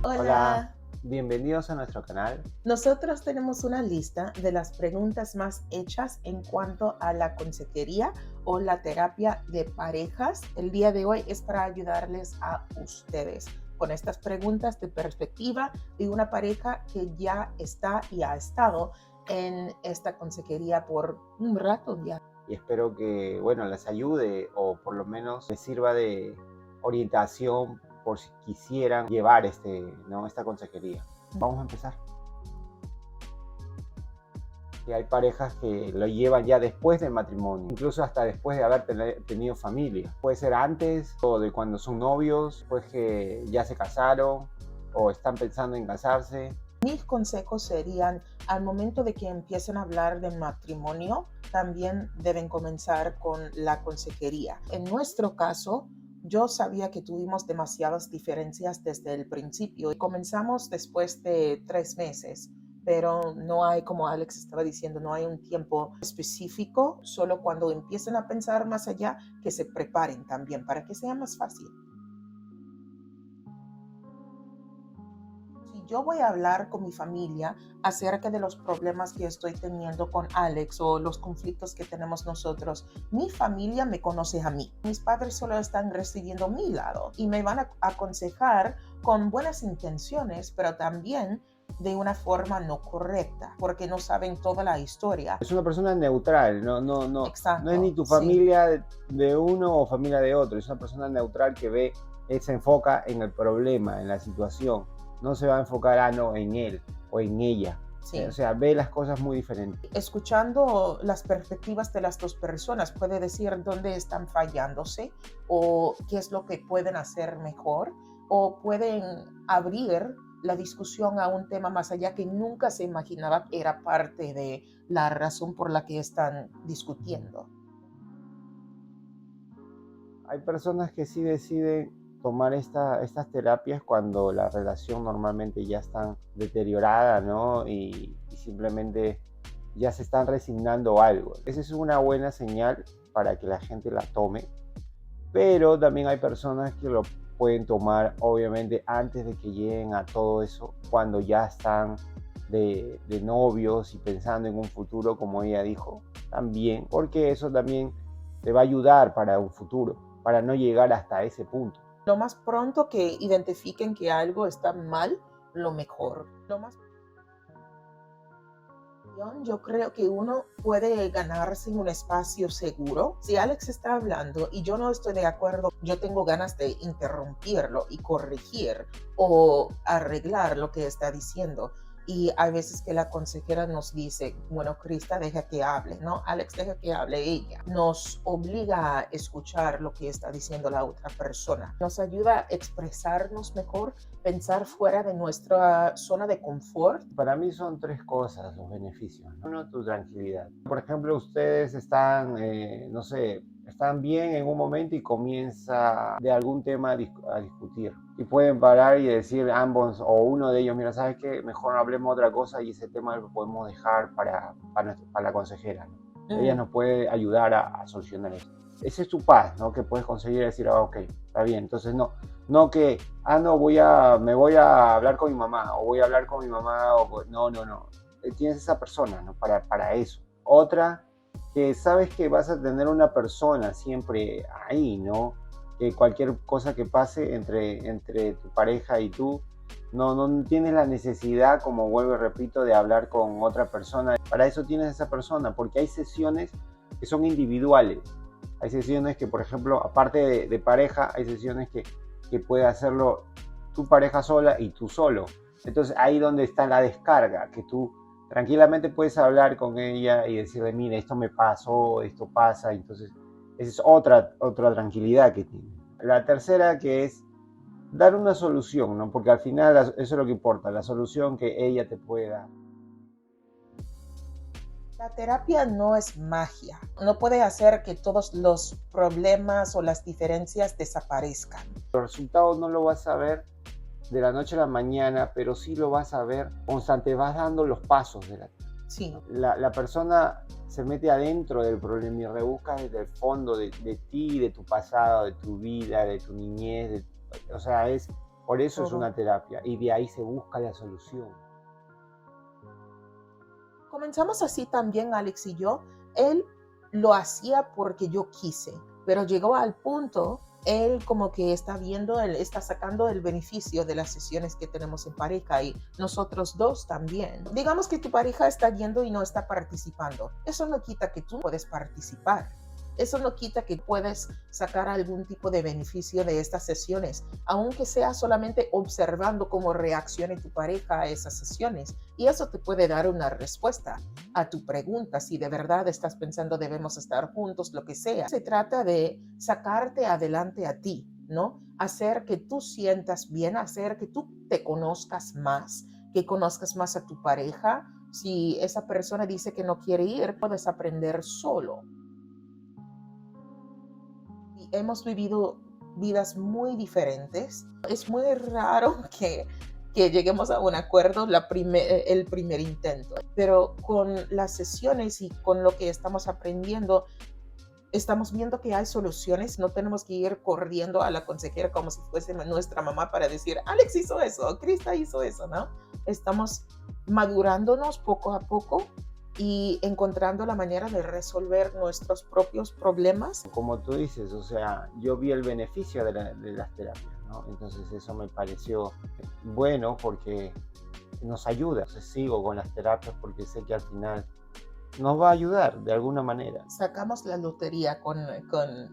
Hola, Hola, bienvenidos a nuestro canal. nosotros tenemos una lista de las preguntas más hechas en cuanto a la consejería o la terapia de parejas. El día de hoy es para ayudarles a ustedes con estas preguntas de perspectiva de una pareja que ya está y ha estado en esta consejería por un rato ya. Y espero que, bueno, les ayude o por lo menos les sirva de orientación por si quisieran llevar esta consejería. Vamos a empezar. Que hay parejas que lo llevan ya después del matrimonio, incluso hasta después de haber tenido familia. Puede ser antes o de cuando son novios, pues que ya se casaron o están pensando en casarse. Mis consejos serían, al momento de que empiecen a hablar de matrimonio, también deben comenzar con la consejería. En nuestro caso, yo sabía que tuvimos demasiadas diferencias desde el principio y comenzamos después de 3 meses, pero no hay, como Alex estaba diciendo, no hay un tiempo específico, solo cuando empiecen a pensar más allá, que se preparen también para que sea más fácil. Si yo voy a hablar con mi familia acerca de los problemas que estoy teniendo con Alex o los conflictos que tenemos nosotros, mi familia me conoce a mí. Mis padres solo están recibiendo mi lado y me van a aconsejar con buenas intenciones, pero también de una forma no correcta, porque no saben toda la historia. Es una persona neutral, no es ni Exacto, tu sí. familia de uno o familia de otro, es una persona neutral que ve, se enfoca en el problema, en la situación, no se va a enfocar no, en él o en ella. O Sí, sea, ve las cosas muy diferentes. escuchando las perspectivas de las dos personas, puede decir dónde están fallándose o qué es lo que pueden hacer mejor, o pueden abrir la discusión a un tema más allá que nunca se imaginaba era parte de la razón por la que están discutiendo. Hay personas que sí deciden tomar estas terapias cuando la relación normalmente ya está deteriorada, ¿no? Y simplemente ya se están resignando a algo. Esa es una buena señal para que la gente la tome, pero también hay personas que lo pueden tomar obviamente antes de que lleguen a todo eso, cuando ya están de novios y pensando en un futuro, como ella dijo, también, porque eso también te va a ayudar para un futuro, para no llegar hasta ese punto. Lo más pronto que identifiquen que algo está mal, lo mejor. Lo más Yo creo que uno puede ganarse un espacio seguro. Si Alex está hablando y yo no estoy de acuerdo, yo tengo ganas de interrumpirlo y corregir o arreglar lo que está diciendo. Y hay veces que la consejera nos dice, bueno, Krista, deja que hable, ¿no? Alex, deja que hable ella. Nos obliga a escuchar lo que está diciendo la otra persona. Nos ayuda a expresarnos mejor, pensar fuera de nuestra zona de confort. Para mí son tres cosas los beneficios, ¿no? Uno, tu tranquilidad. Por ejemplo, ustedes están, no sé, están bien en un momento y comienza de algún tema a discutir. Y pueden parar y decir ambos o uno de ellos, mira, ¿sabes qué? Mejor hablemos de otra cosa y ese tema lo podemos dejar para la consejera, ¿no? Ella Mm. nos puede ayudar a solucionar eso. Ese es tu paz, ¿no? Que puedes conseguir decir, ok, está bien. Entonces, no que, no, me voy a hablar con mi mamá, o voy a hablar con mi mamá, no. Tienes esa persona, ¿no? Para eso. Otra, que sabes que vas a tener una persona siempre ahí, ¿no? Que cualquier cosa que pase entre tu pareja y tú, no tienes la necesidad, como vuelvo y repito, de hablar con otra persona. Para eso tienes esa persona, porque hay sesiones que son individuales. Hay sesiones que, por ejemplo, aparte de pareja, hay sesiones que puede hacerlo tu pareja sola y tú solo. Entonces ahí donde está la descarga, que tú tranquilamente puedes hablar con ella y decirle, mira, esto me pasó, esto pasa. Entonces esa es otra tranquilidad que tiene. La tercera, que es dar una solución, ¿no? Porque al final eso es lo que importa, la solución que ella te puede dar. La terapia no es magia, no puede hacer que todos los problemas o las diferencias desaparezcan. Los resultados no lo vas a ver de la noche a la mañana, pero sí lo vas a ver constante, vas dando los pasos Sí, la persona se mete adentro del problema y rebusca desde el fondo de ti, de tu pasado, de tu vida, de tu niñez, o sea, es Por eso es todo. una terapia y de ahí se busca la solución. Comenzamos así también, Alex y yo. Él lo hacía porque yo quise, pero llegó al punto, él como que está viendo, él está sacando el beneficio de las sesiones que tenemos en pareja y nosotros dos también. Digamos que tu pareja está yendo y no está participando. Eso no quita que tú puedes participar. Eso no quita que puedes sacar algún tipo de beneficio de estas sesiones, aunque sea solamente observando cómo reaccione tu pareja a esas sesiones. Y eso te puede dar una respuesta a tu pregunta, si de verdad estás pensando debemos estar juntos, lo que sea. Se trata de sacarte adelante a ti, ¿no? Hacer que tú sientas bien, hacer que tú te conozcas más, que conozcas más a tu pareja. Si esa persona dice que no quiere ir, puedes aprender solo. Y hemos vivido vidas muy diferentes. Es muy raro que lleguemos a un acuerdo el primer intento, pero con las sesiones y con lo que estamos aprendiendo, estamos viendo que hay soluciones. No tenemos que ir corriendo a la consejera como si fuese nuestra mamá para decir, Alex hizo eso, Krista hizo eso, ¿no? Estamos madurándonos poco a poco y encontrando la manera de resolver nuestros propios problemas. Como tú dices, o sea, yo vi el beneficio de las terapias, ¿no? Entonces eso me pareció bueno porque nos ayuda. Entonces sigo con las terapias porque sé que al final nos va a ayudar de alguna manera. Sacamos la lotería con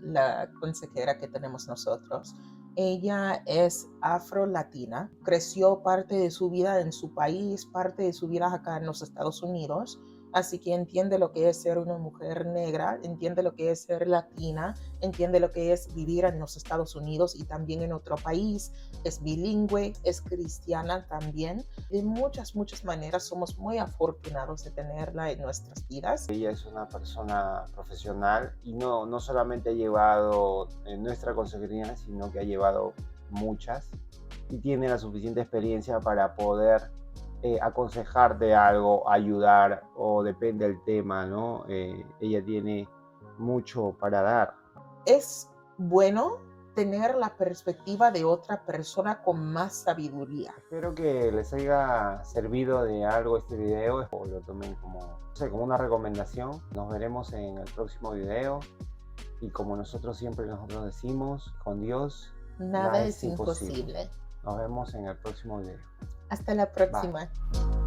la consejera que tenemos nosotros. Ella es afro-latina, creció parte de su vida en su país, parte de su vida acá en los Estados Unidos, así que entiende lo que es ser una mujer negra, entiende lo que es ser latina, entiende lo que es vivir en los Estados Unidos y también en otro país, es bilingüe, es cristiana también. De muchas, muchas maneras somos muy afortunados de tenerla en nuestras vidas. Ella es una persona profesional y no solamente ha llevado nuestra consejería, sino que ha llevado muchas y tiene la suficiente experiencia para poder aconsejar de algo, ayudar o depende del tema, ¿no? Ella tiene mucho para dar. Es bueno tener la perspectiva de otra persona con más sabiduría. Espero que les haya servido de algo este video o lo tomen como, no sé, como una recomendación. Nos veremos en el próximo video y como nosotros decimos, con Dios Nada es imposible. Nos vemos en el próximo video. Hasta la próxima. Bye.